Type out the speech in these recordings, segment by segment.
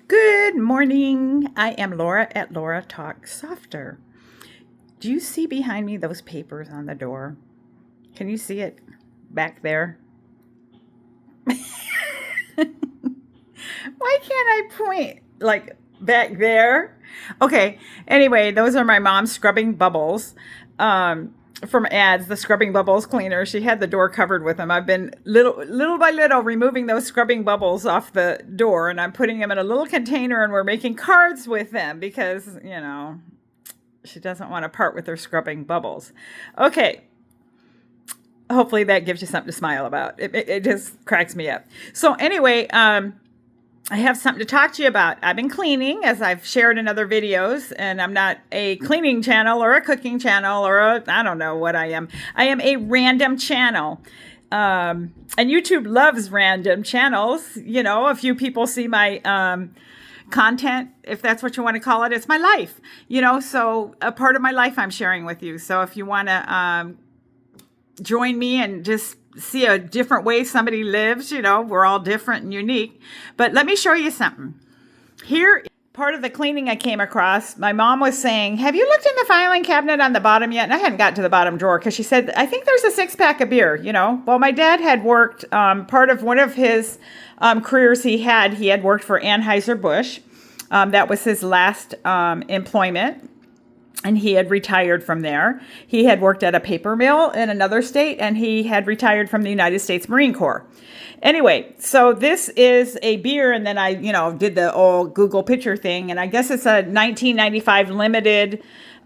Good morning. I am Laura at Laura Talk Softer. Do you see behind me those papers on the door? Can you see it back there? Why can't I point like back there? Okay. Anyway, those are my mom's scrubbing bubbles. From ads, the scrubbing bubbles cleaner. She had the door covered with them. I've been little by little removing those scrubbing bubbles off the door, and I'm putting them in a little container, and we're making cards with them because she doesn't want to part with her scrubbing bubbles. Okay, hopefully that gives you something to smile about. It just cracks me up. So anyway, I have something to talk to you about. I've been cleaning, as I've shared in other videos, and I'm not a cleaning channel or a cooking channel or I don't know what I am. I am a random channel. And YouTube loves random channels. You know, a few people see my content, if that's what you want to call it. It's my life, so a part of my life I'm sharing with you. So if you want to join me and just see a different way somebody lives, we're all different and unique. But let me show you something. Here, part of the cleaning I came across, my mom was saying, have you looked in the filing cabinet on the bottom yet? And I hadn't got to the bottom drawer because she said, I think there's a 6-pack of beer, Well, my dad had worked, part of one of his careers he had worked for Anheuser-Busch. That was his last employment. And he had retired from there. He had worked at a paper mill in another state, and he had retired from the United States Marine Corps. Anyway, so this is a beer, and then I, did the old Google picture thing, and I guess it's a 1995 limited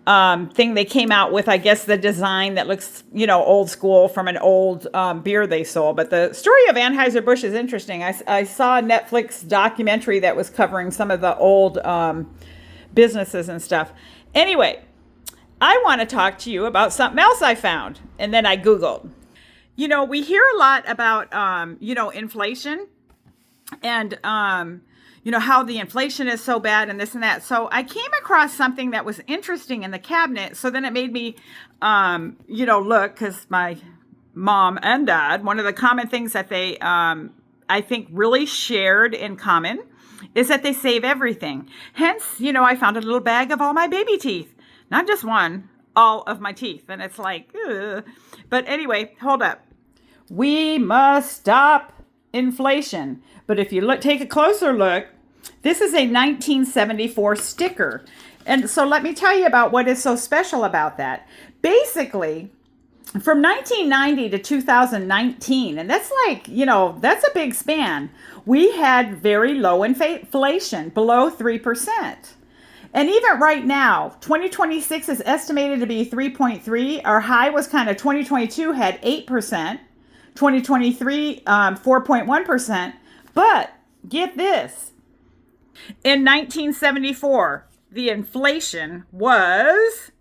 thing they came out with. I guess the design that looks, old school from an old beer they sold. But the story of Anheuser-Busch is interesting. I saw a Netflix documentary that was covering some of the old businesses and stuff. Anyway, I want to talk to you about something else I found, and then I Googled. We hear a lot about, inflation and, how the inflation is so bad and this and that. So I came across something that was interesting in the cabinet. So then it made me, look, because my mom and dad, one of the common things that they, I think, really shared in common is that they save everything. Hence, I found a little bag of all my baby teeth. Not just one, all of my teeth. And it's like, ugh. But anyway, hold up. We must stop inflation. But if you take a closer look, this is a 1974 sticker. And so let me tell you about what is so special about that. Basically, from 1990 to 2019, and that's like, that's a big span, we had very low inflation, below 3%. And even right now, 2026 is estimated to be 3.3. Our high was kind of 2022 had 8%, 2023 4.1%. But get this, in 1974, the inflation was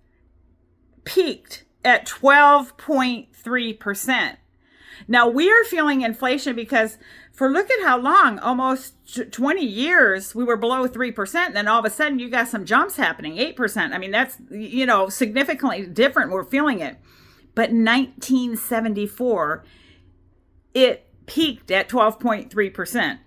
peaked at 12.3%. Now we are feeling inflation because look at how long, almost 20 years, we were below 3%. And then all of a sudden you got some jumps happening, 8%. I mean, that's, significantly different. We're feeling it. But 1974, it peaked at 12.3%.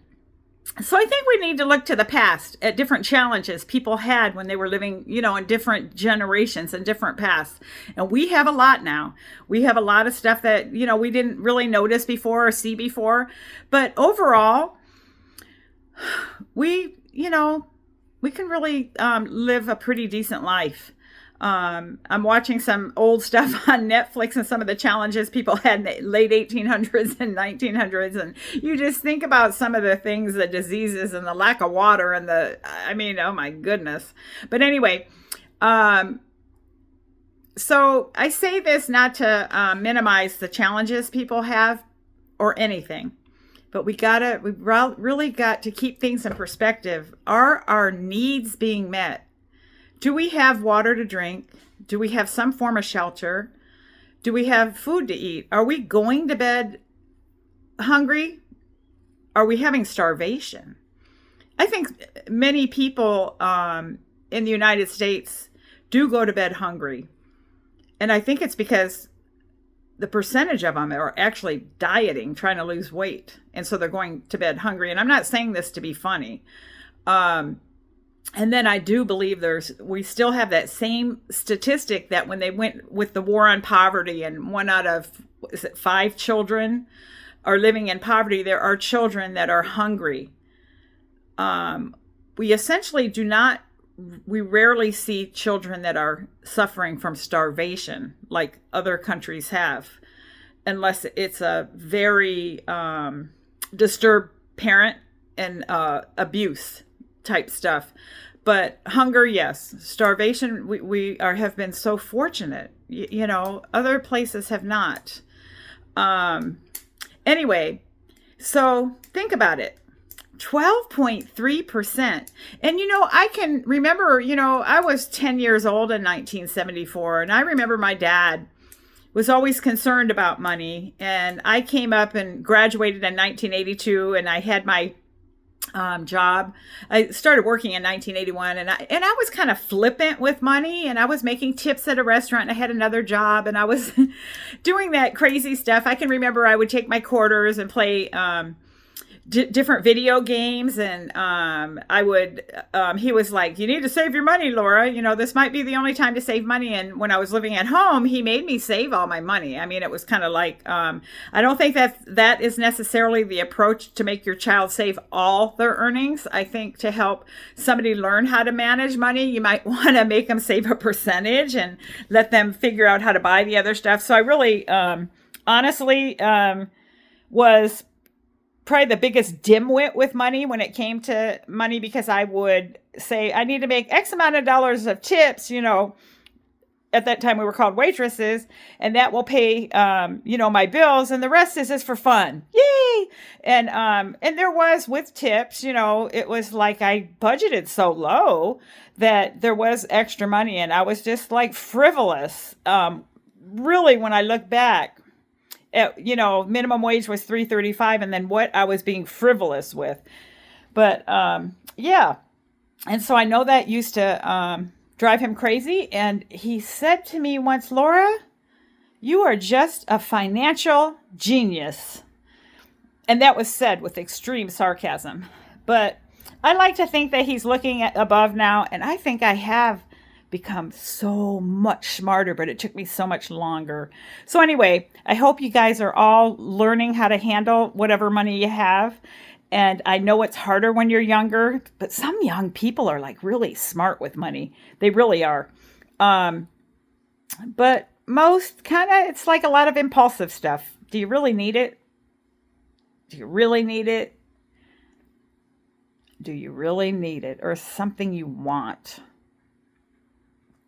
So I think we need to look to the past at different challenges people had when they were living, in different generations and different pasts. And we have a lot now. We have a lot of stuff that, we didn't really notice before or see before. But overall, we can really live a pretty decent life. I'm watching some old stuff on Netflix and some of the challenges people had in the late 1800s and 1900s. And you just think about some of the things, the diseases and the lack of water and oh my goodness. But anyway, so I say this not to minimize the challenges people have or anything, but we really got to keep things in perspective. Are our needs being met? Do we have water to drink? Do we have some form of shelter? Do we have food to eat? Are we going to bed hungry? Are we having starvation? I think many people in the United States do go to bed hungry. And I think it's because the percentage of them are actually dieting, trying to lose weight. And so they're going to bed hungry. And I'm not saying this to be funny. Um, and then I do believe we still have that same statistic that when they went with the war on poverty and one out of, is it 5 children are living in poverty, there are children that are hungry. We essentially do not, we rarely see children that are suffering from starvation like other countries have, unless it's a very disturbed parent and abuse type stuff. But hunger, yes. Starvation, we are have been so fortunate. Other places have not. Anyway, so think about it. 12.3%. And I can remember, I was 10 years old in 1974, and I remember my dad was always concerned about money. And I came up and graduated in 1982, and I had my job. I started working in 1981, and I was kind of flippant with money, and I was making tips at a restaurant, and I had another job, and I was doing that crazy stuff. I can remember I would take my quarters and play different video games, and he was like, you need to save your money, Laura. This might be the only time to save money. And when I was living at home, he made me save all my money. I mean, it was kind of like, I don't think that is necessarily the approach to make your child save all their earnings. I think to help somebody learn how to manage money, you might want to make them save a percentage and let them figure out how to buy the other stuff. So I really, honestly, was probably the biggest dimwit with money when it came to money, because I would say I need to make X amount of dollars of tips, at that time we were called waitresses, and that will pay, my bills, and the rest is just for fun. Yay. And there was with tips, it was like I budgeted so low that there was extra money, and I was just like frivolous. Really, when I look back, minimum wage was $3.35, and then what I was being frivolous with. But yeah. And so I know that used to drive him crazy. And he said to me once, Laura, you are just a financial genius. And that was said with extreme sarcasm. But I like to think that he's looking above now, and I think I have become so much smarter, but it took me so much longer. So anyway, I hope you guys are all learning how to handle whatever money you have. And I know it's harder when you're younger, but some young people are like really smart with money. They really are. But most it's like a lot of impulsive stuff. Do you really need it? Do you really need it? Do you really need it? Or something you want?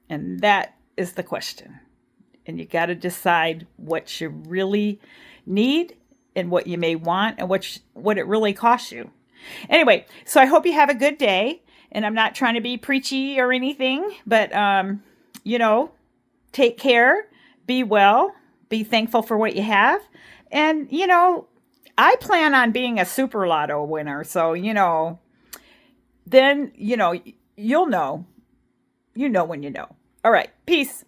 And that is the question. And you got to decide what you really need and what you may want and what it really costs you. Anyway, so I hope you have a good day. And I'm not trying to be preachy or anything, but, take care, be well, be thankful for what you have. And, I plan on being a Super Lotto winner. So, then, you'll know. You know when you know. All right. Peace.